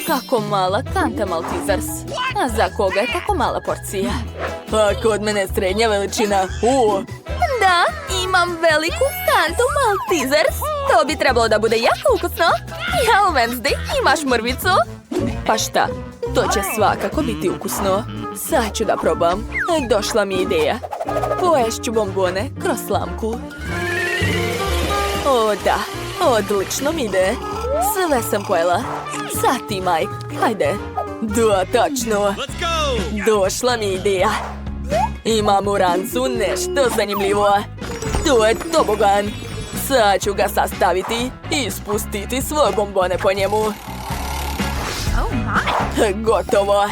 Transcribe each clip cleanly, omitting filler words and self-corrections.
Kako mala kanta Maltesers. A za koga je tako mala porcija? A kod mene srednja veličina. Da, imam veliku kantu Maltesers. To bi trebalo da bude jako ukusno. Jao, Wednesday, imaš mrvicu? Pa šta, to će svakako biti ukusno. Sad ću da probam. Došla mi ideja. Poješću bombone kroz slamku. O da, odlično mi ide. Sve sam pojela. Sad ti, Mike, hajde. Da, tačno. Došla mi ideja. Imam u rancu nešto zanimljivo. To je tobogan. Sad ću ga sastaviti i spustiti svoje bombone po njemu. Gotovo.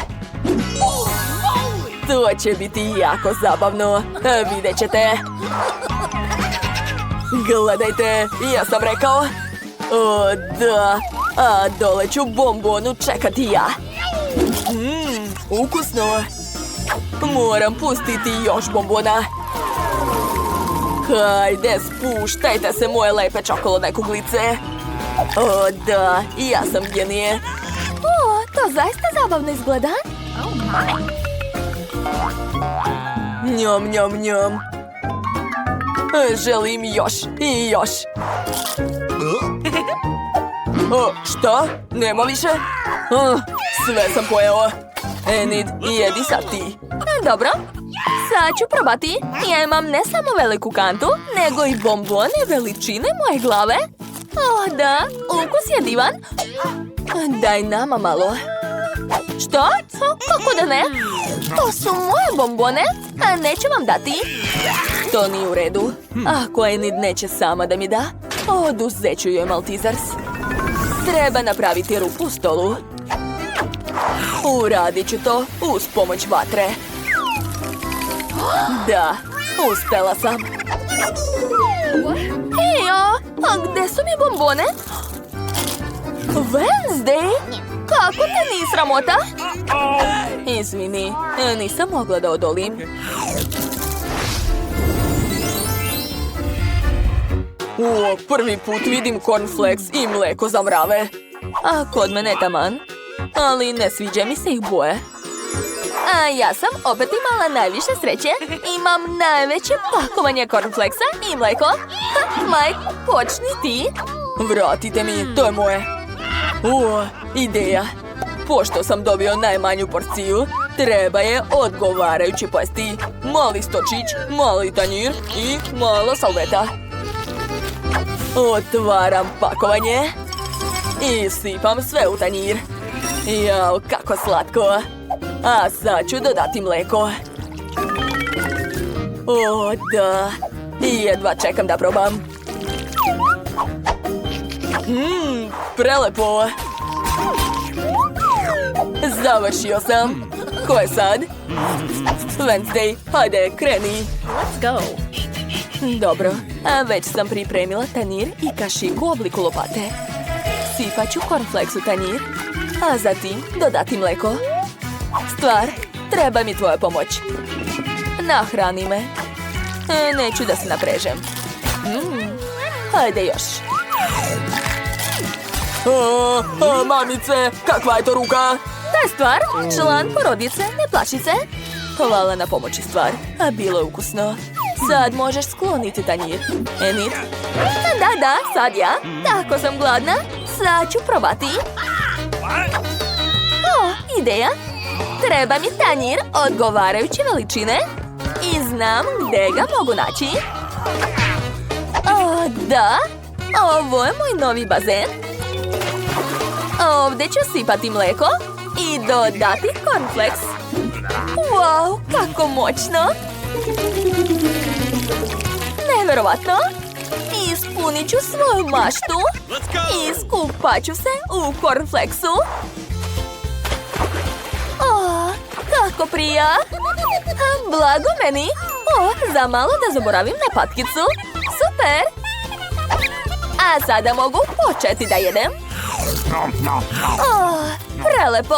To će biti jako zabavno. Vidjet ćete. Gledajte, ja sam rekao. O, da. A dole ću bombonu čekati ja. Ukusno. Moram pustiti još bombona. Hajde, spuštajte se moje lepe čokoladne kuglice. O, da, ja sam genije. O, to zaista zabavno izgleda. Njom, njom, njom. Želim još i još. O, šta? Nema više? Sve sam pojeo. Enid, jedi sad ti. Dobro, sad ću probati. Ja imam ne samo veliku kantu, nego i bombone veličine moje glave. O, da, ukus je divan. Daj nama malo. Što? Kako da ne? To su moje bombone, a neću vam dati. To nije u redu. Ako Enid neće sama da mi da, oduzet ću joj Maltesers. Treba napraviti rupu u stolu. Uradit ću to uz pomoć vatre. Da, uspela sam. Ejo, a gde su mi bombone? Wednesday, kako te nije sramota? Izvini, nisam mogla da odolim. Prvi put vidim cornflakes i mleko za mrave. A kod mene taman. Ali ne sviđa mi se ih boje. A ja sam opet imala najviše sreće. Imam najveće pakovanje cornflakesa i mleko. Mike, počni ti. Vratite mi, to je moje. Ideja. Pošto sam dobio najmanju porciju, treba je odgovarajući pojesti. Mali stočić, mali tanjir i mala salveta. Otvaram pakovanje i sipam sve u tanjir. Jao, kako slatko. A sad ću dodati mleko. O, da. Jedva čekam da probam. Prelepo. Završio sam. Ko je sad? Wednesday, hajde, kreni. Let's go. Dobro, a već sam pripremila tanjir i kašiku u obliku lopate. Sipat ću cornflakes u tanjir, a zatim dodati mleko. Stvar, treba mi tvoja pomoć. Nahrani me. Neću da se naprežem. Hajde još. Mamice, kakva je to ruka? Ta je Stvar, član porodice, ne plaši se. Hvala na pomoći, Stvar, a bilo je ukusno. Sad možeš skloniti tanjir. Enid? Da, sad ja. Tako sam gladna. Sad ću probati. O, ideja. Treba mi tanjir odgovarajuće veličine. I znam gde ga mogu naći. O, da. Ovo je moj novi bazen. Ovdje ću sipati mleko i dodati cornflakes. Wow, kako moćno. Neverovatno. Ispunit ću svoju maštu. I skupat ću se u cornflakesu. O, kako prija. Blago meni. O, za malo da zaboravim na patkicu. Super. A sada mogu početi da jedem. O, prelepo.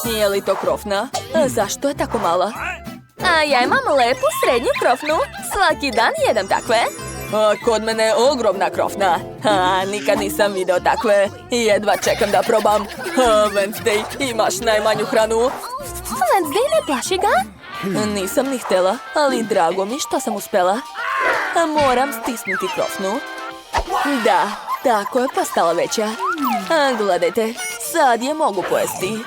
Nije li to krofna? Zašto je tako mala? A ja imam lepu srednju krofnu. Svaki dan jedem takve. A kod mene je ogromna krofna. Nikad nisam video takve. Jedva čekam da probam. Wednesday, imaš najmanju hranu. Wednesday, ne plaši ga? Nisam ni htjela, ali drago mi što sam uspjela. Moram stisnuti krofnu. Da, tako je postala veća. Gledajte, sad je mogu pojesti.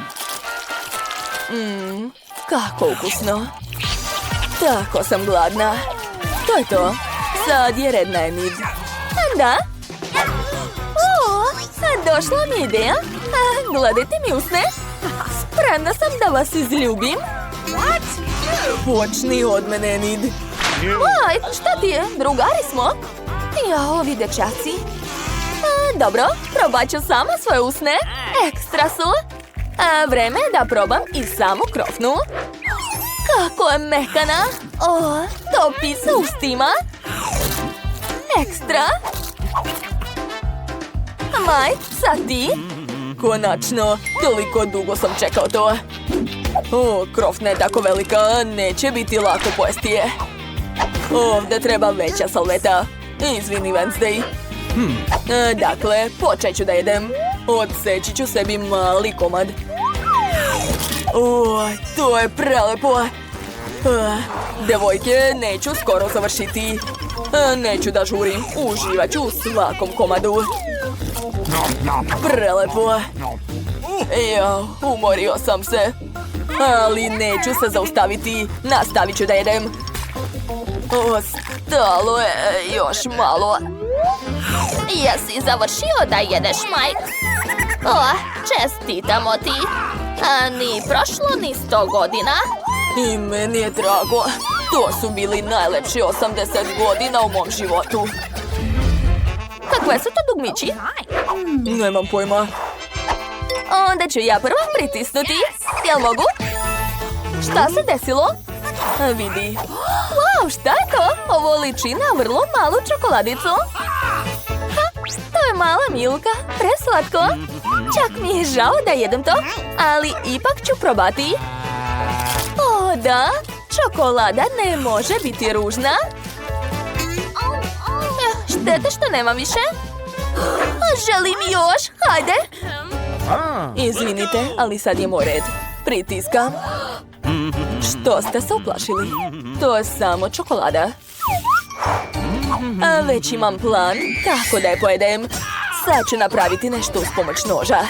Kako ukusno. Tako sam gladna. To je to. Sad je red na Enid. Da? Došla mi ideja. Gledajte mi usne. Spremna sam da vas izljubim. Počni od mene, Enid. Aj, šta ti je? Drugari smo. Jao, ovi dečaci. Dobro, probat ću sama svoje usne. Ekstra su. Vreme je da probam i samu krofnu. Kako je mekana. Topi sa ustima. Ekstra. Maj, sad ti. Konačno, toliko dugo sam čekao to. Krofna je tako velika, neće biti lako pojesti je. Ovdje treba veća salveta. Izvini, Wednesday. Dakle, počet ću da jedem. Odseći ću sebi mali komad. To je prelepo. Devojke, neću skoro završiti. Neću da žurim, uživat ću u svakom komadu. Prelepo. Umorio sam se. Ali neću se zaustaviti. Nastavit ću da jedem. Ostalo je još malo. Jesi završio da jedeš, Mike? Čestitamo ti. Ni prošlo ni 100 godina. I meni je drago. To su bili najlepši 80 godina u mom životu. Kakve su to dugmići? Nemam pojma. Onda ću ja prvo pritisnuti. Jel mogu? Šta se desilo? Vidi. Wow, šta je to? Ovo liči na vrlo malu čokoladicu. To je mala Milka, preslatko. Čak mi je žao da jedem to, ali ipak ću probati. Da, čokolada ne može biti ružna. Štete što nema više. Želim još, hajde. Izvinite, ali sad je moj red. Pritiskam. Što ste se uplašili? To je samo čokolada. Već imam plan kako da je pojedem. Sad ću napraviti nešto uz pomoć noža.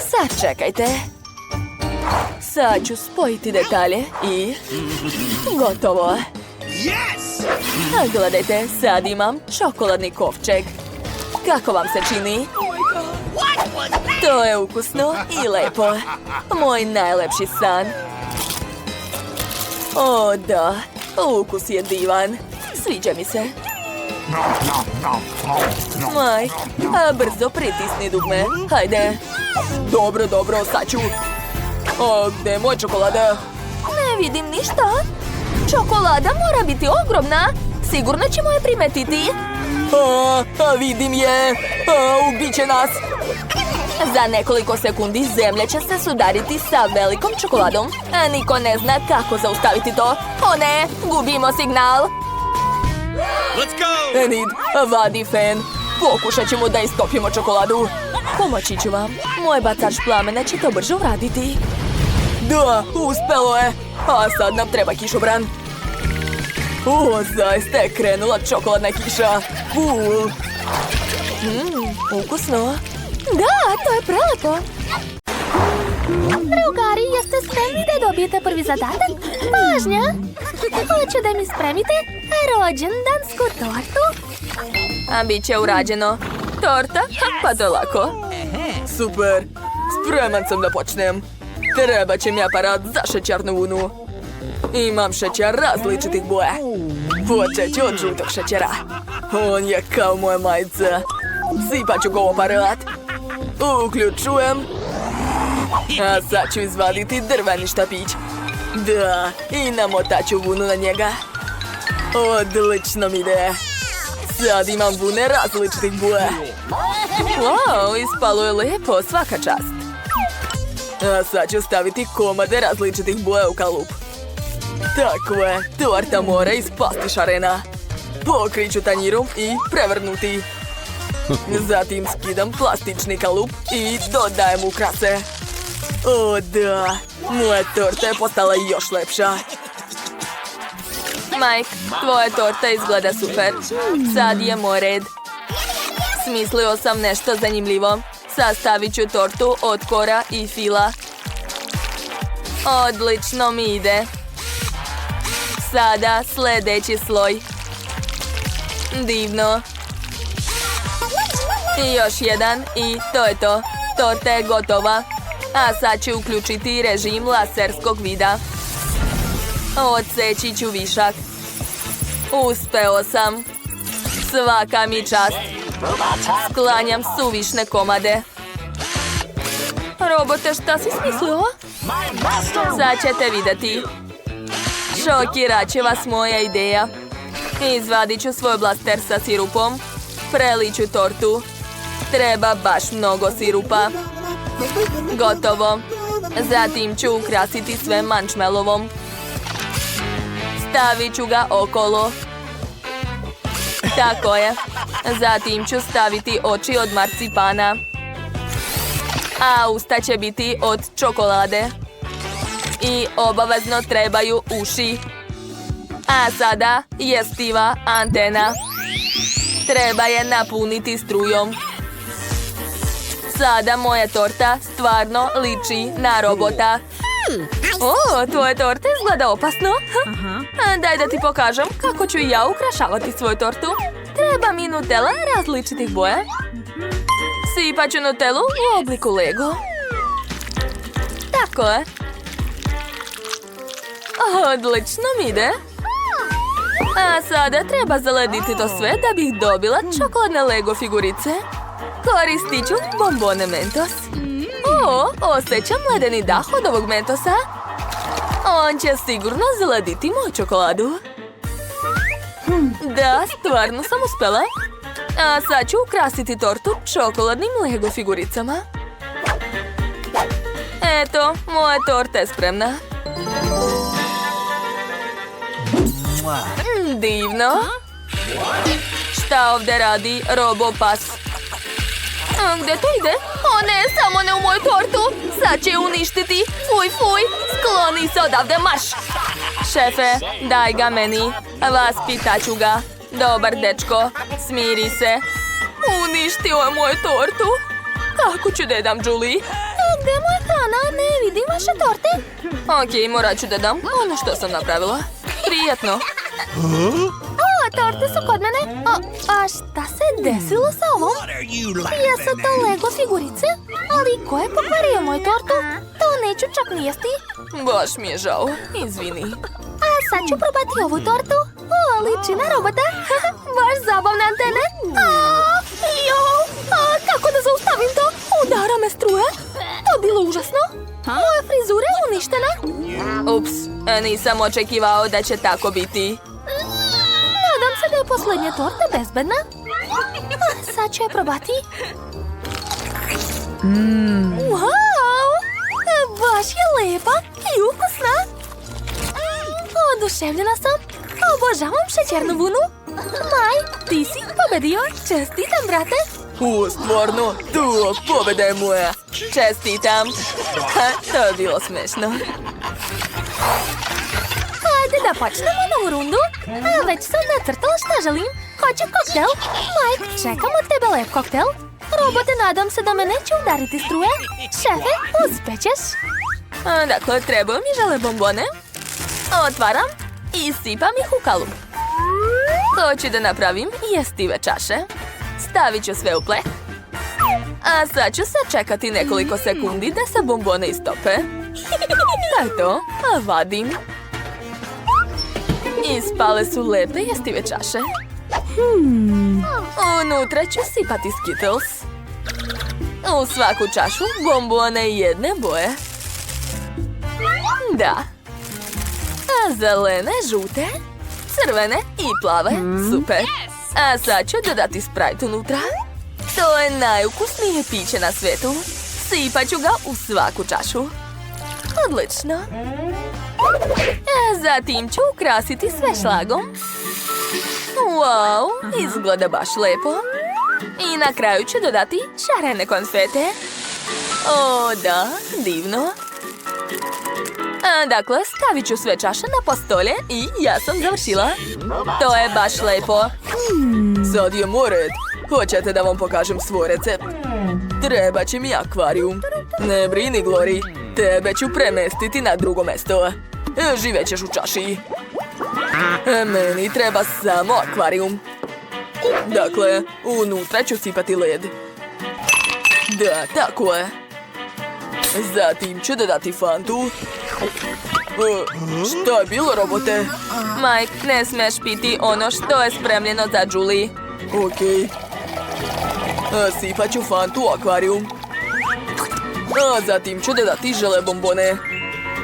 Sad čekajte. Sad ću spojiti detalje i... gotovo. Gledajte, sad imam čokoladni kovčeg. Kako vam se čini? To je ukusno i lepo. Moj najlepši san. Da, ukus je divan. Sviđa mi se. Mike, brzo pritisni dugme. Hajde. Dobro, sad ću. Gdje je moja čokolada? Ne vidim ništa. Čokolada mora biti ogromna. Sigurno ćemo je primetiti. Vidim je. Ubit će nas. Za nekoliko sekundi zemlja će se sudariti sa velikom čokoladom. Niko ne zna kako zaustaviti to. Ne, gubimo signal. Let's go! Enid, vadi fen. Pokušat ćemo da istopimo čokoladu. Pomoći ću vam. Moj bacač plamena će to brže uraditi. Da, uspelo je. A sad nam treba kišobran. Zaista je krenula čokoladna kiša. Cool. Ukusno. Da, to je prelepo. Drugari, jeste spremni da dobijete prvi zadatak? Pažnja! Hoću da mi spremite rođendansku tortu. Bit će urađeno. Torta? Pa to je lako. Super. Spreman sam da počnem. Treba će mi aparat za šećernu vunu. Imam šećer različitih boja. Počet ću od žutog šećera. On je kao moja majica. Sipat ću ga u aparat. Uključujem. A sad ću izvaditi drveni štapić. Da, i namotat ću vunu na njega. Odlično mi ide. Sad imam vune različitih boja. Wow, ispalo je lepo, svaka čast. A sad ću staviti komade različitih boja u kalup. Tako je, torta mora ispasti šarena. Pokriću tanjirom i prevrnuti. Zatim skidam plastični kalup i dodajem ukrase. O da, moja torta je postala još lepša. Mike, tvoja torta izgleda super. Sad je moj red. Smislio sam nešto zanimljivo. Sastavit ću tortu od kora i fila. Odlično mi ide. Sada sljedeći sloj. Divno. I još jedan i to je to. Torta je gotova. A sad ću uključiti režim laserskog vida. Odseći ću višak. Uspeo sam. Svaka mi čast. Sklanjam suvišne komade. Robote, šta si smislio? Sad ćete vidjeti. Šokirat će vas moja ideja. Izvadit ću svoj blaster sa sirupom. Preliću tortu. Treba baš mnogo sirupa. Gotovo. Zatim ću ukrasiti sve mančmelovom. Stavit ću ga okolo. Tako je. Zatim ću staviti oči od marcipana. A usta će biti od čokolade. I obavezno trebaju uši. A sada jestiva antena. Treba je napuniti strujom. Sada moja torta stvarno liči na robota. O, tvoja torta izgleda opasno. Daj da ti pokažem kako ću ja ukrašavati svoju tortu. Treba mi Nutella različitih boja. Sipat ću Nutellu u obliku Lego. Tako je. Odlično mi ide. A sada treba zalediti to sve da bih dobila čokoladne Lego figurice. Koristit ću bombone Mentos. O, osjećam ledeni dah od ovog Mentosa. On će sigurno zalediti moju čokoladu. Da, stvarno sam uspela. A sad ću ukrasiti tortu čokoladnim Lego figuricama. Eto, moja torta je spremna. Divno. Šta ovdje radi Robopas? Gdje to ide? O ne, samo ne u moju tortu. Sad će je uništiti. Fuj, fuj. Skloni se odavde, marš. Šefe, daj ga meni. Vaspitaću ga. Dobar dečko. Smiri se. Uništio je moju tortu. Kako ću da dam Julie? Gdje je moja hrana? Ne vidim vaše torte. Ok, morat ću da dam ono što sam napravila. Prijetno. O, torte su kod mene. A šta se desilo sa ovom? Jesu to Lego figurice? Ali ko je pokvario moju tortu? To neću čak ni jesti. Baš mi je žao. Izvini. A sad ću probati ovu tortu. O, liči na robota. Baš zabavne antene. Kako da zaustavim to? Udara me struje. To je bilo užasno. Moja frizura je uništena. Ups, nisam očekivao da će tako biti. Nadam se da je posljednja torta bezbedna. Sad ću je probati. Wow! Baš je lepa i ukusna. Oduševljena sam. Obožavam šećernu vunu. Maj, ti si pobedio. Čestitam, brate. Stvarno, tu pobeda je moja. Čestitam. To je bilo smešno. Ajde da počnemo novu rundu. Već sam nacrtala šta želim. Hoću koktel. Mike, čekam od tebe lep koktel. Robote, nadam se da me neće udariti struje. Šefe, uspećeš. Dakle, trebaju mi žele bombone. Otvaram i sipam ih u kalup. Hoću da napravim jestive čaše. Stavit ću sve u pleh. A sad ću sačekati nekoliko sekundi da se bombone istope. To je to. A vadim. Ispale su lepe jestive čaše. Unutra ću sipati Skittles. U svaku čašu bombone jedne boje. Da. A zelene, žute, crvene i plave. Super. A sad ću dodati Sprite unutra. To je najukusnije piće na svijetu. Sipat ću ga u svaku čašu. Odlično. A zatim ću ukrasiti sve šlagom. Wow, izgleda baš lepo. I na kraju ću dodati šarene konfete. O, da, divno. Dakle, stavit ću sve čaše na postolje i ja sam završila. To je baš lepo. Sad je moj red. Hoćete da vam pokažem svoj recept? Treba će mi akvarijum. Ne brini, Glory. Tebe ću premestiti na drugo mesto. Živećeš u čaši. Meni treba samo akvarijum. Dakle, unutra ću sipati led. Da, tako je. Zatim ću dodati fantu. Šta je bilo, robote? Mike, ne smiješ piti ono što je spremljeno za Julie. Okej. Sipat ću fantu u akvarijum. Zatim ću dodati žele bombone.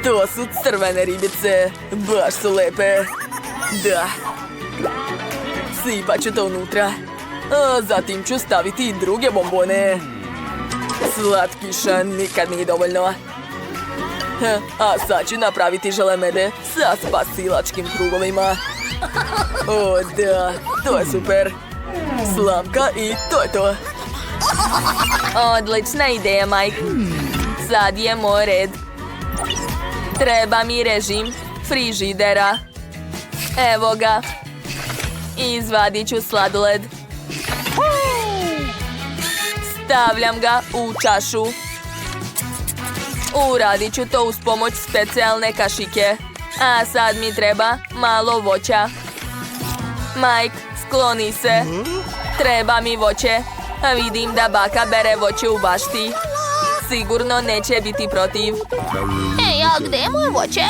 To su crvene ribice. Baš su lepe. Da. Sipat ću to unutra. Zatim ću staviti i druge bombone. Slatkiša nikad nije dovoljno. A sad ću napraviti želemede sa spasilačkim krugovima. O, da, to je super. Slamka i to je to. Odlična ideja, Mike. Sad je moj red. Treba mi režim frižidera. Evo ga. Izvadit ću sladoled. Stavljam ga u čašu. Uradit ću to uz pomoć specijalne kašike. A sad mi treba malo voća. Mike, skloni se. Treba mi voće. A vidim da baka bere voće u bašti. Sigurno neće biti protiv. Ej, a gde je moje voće?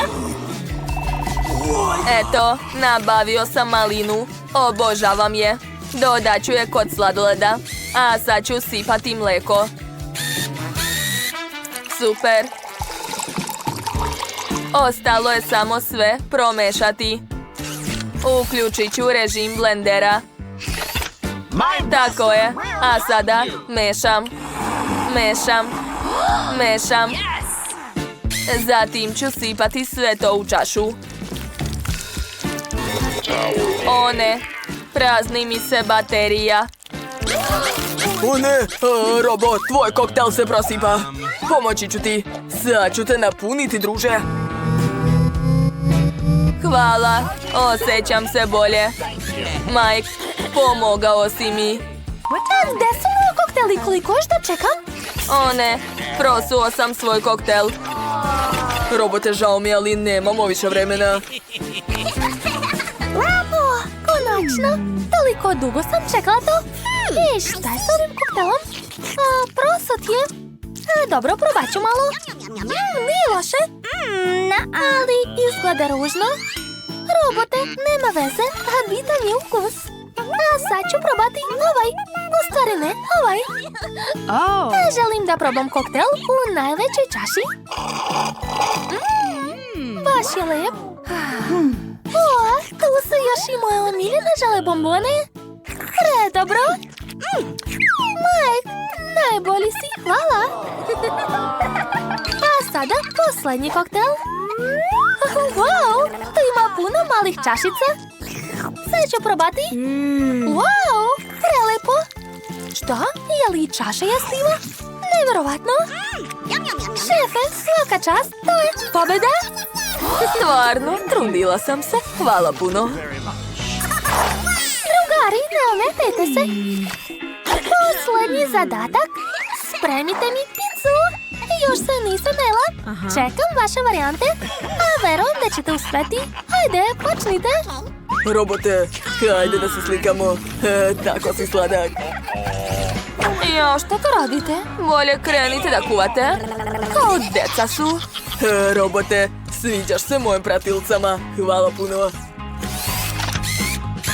Eto, nabavio sam malinu. Obožavam je. Dodat ću je kod sladoleda. A sad ću sipati mleko. Super. Ostalo je samo sve promešati. Uključit ću režim blendera. Tako je. A sada mešam. Mešam. Mešam. Zatim ću sipati sve to u čašu. O ne, prazni mi se baterija. O ne, robot, tvoj koktel se prosipa. Pomoći ću ti. Sad ću te napuniti, druže. Hvala, osjećam se bolje. Mike, pomogao si mi. Gde su moji kokteli? Koliko još da čekam? O ne, prosuo sam svoj koktel. Robote, žao mi, ali nemamo više vremena. O, konačno. Toliko dugo sam čekala to. I šta je s ovim koktelom? Prosut je. Dobro, probat ću malo. Nije loše. Ali izgleda ružno. Robote, nema veze. Bitan je ukus. A sad ću probati ovaj. U stvari ne, ovaj. Želim da probam koktel u najvećoj čaši. Baš je lep. O, tu su još i moje omiljene žele bombone. Predobro. Mike, najbolji si, hvala. A sada poslednji koktel. Wow, tu ima puno malih čašica. Sad ću probati. Wow, prelepo. Šta? Je li čaša jestiva? Nevjerovatno. Šefe, svaka čast, to je pobjeda. Stvarno, trudila sam se. Hvala puno. Drugari, ne ometajte se. Poslednji zadatak. Spremite mi picu. Još se nisam jela. Čekam vaše varijante. A verujem da ćete uspeti. Hajde, počnite. Robote, hajde da se slikamo. Tako si sladak. Ja, šta to radite? Bolje krenite da kuvate. Kao deca su. Robote, sviđaš se mojim pratilcama. Hvala puno.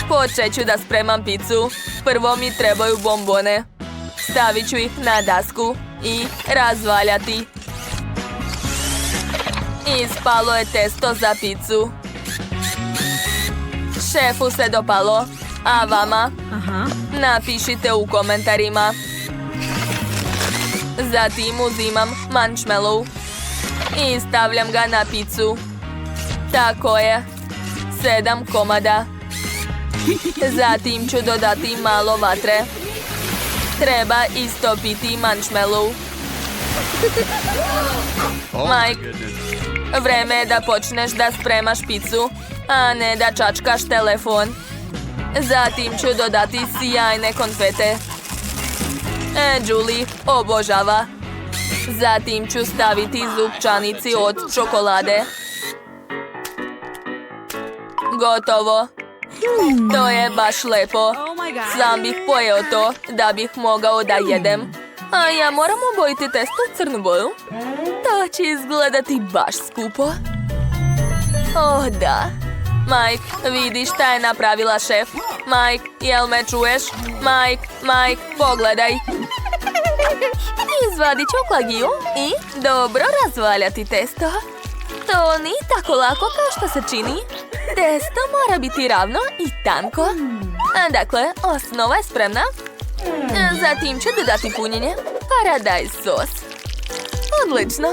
Počet ću da spremam picu. Prvo mi trebaju bombone. Stavit ću ih na dasku i razvaljati. Ispalo je testo za picu. Šefu se dopalo, a vama? Napišite u komentarima. Zatim uzimam marshmallow i stavljam ga na picu. Tako je, 7 komada. Zatim ću dodati malo vatre. Treba istopiti marshmallow. Mike, vreme je da počneš da spremaš picu, a ne da čačkaš telefon. Zatim ću dodati sjajne konfete. Julie obožava. Zatim ću staviti zupčanici od čokolade. Gotovo. To je baš lepo. Sam bih pojeo to da bih mogao da jedem. A ja moram obojiti testo u crnu boju. To će izgledati baš skupo. Oh, da. Mike, vidi šta je napravila šef. Mike, jel me čuješ? Mike, pogledaj. Izvadit ću klagiju i dobro razvaljati testo. To nije tako lako kao što se čini. Testo mora biti ravno i tanko. Dakle, osnova je spremna. Zatim ću dodati punjenje. Paradajz sos. Odlično.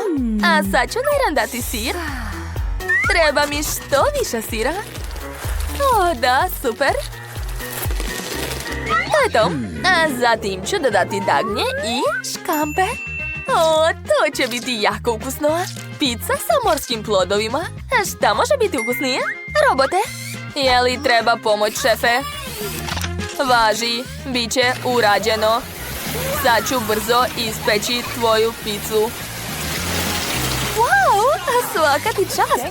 A sad ću nairandati sir. Treba mi što više sira. O, da, super. To je to. A zatim ću dodati dagnje i škampe. O, to će biti jako ukusno. Pizza sa morskim plodovima. A šta može biti ukusnije? Robote. Je li treba pomoć, šefe? Važi, bit će urađeno. Sad ću brzo ispeći tvoju picu. Wow, svaka ti čast.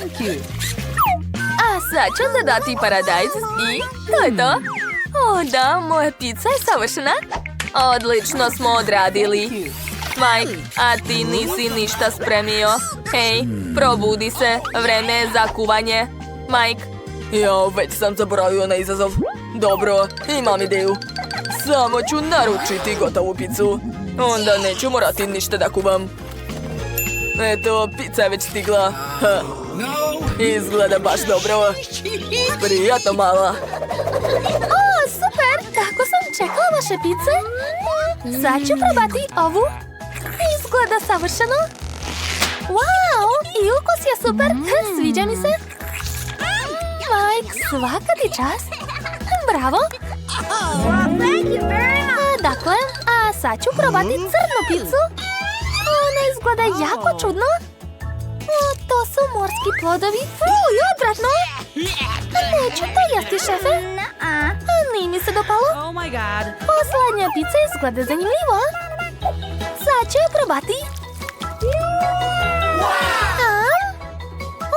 A sad ću dodati paradajz i to je to. O da, moja pizza je savršena. Odlično smo odradili. Mike, a ti nisi ništa spremio. Hej, probudi se, vreme je za kuvanje. Mike. Ja, već sam zaboravio na izazov. Dobro, imam ideju. Samo ću naručiti gotovu picu. Onda neću morati ništa da kuvam. Eto, pizza je već stigla. Ha. Izgleda baš dobro. Prijatno mala. O, super! Tako sam čekala vaše pice. Sad ću probati ovu. Izgleda savršeno. Wow, i ukus je super. Sviđa mi se. Mike, svaka ti čast. Bravo. Dakle, a sad ću probati crnu picu. Ona izgleda jako čudno. O, to su morski plodovi. Fuj, odvratno. Neću to jesti, šefe. Nije mi se dopalo. Poslednja pizza izgleda zanimljivo. Sad ću je probati.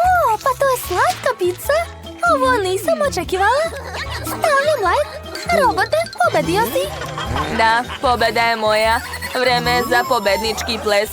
O, pa to je slatka pizza. Ovo nisam očekivala. Stavljam like. Robote, pobedio si. Da, pobeda je moja. Vreme je za pobednički ples.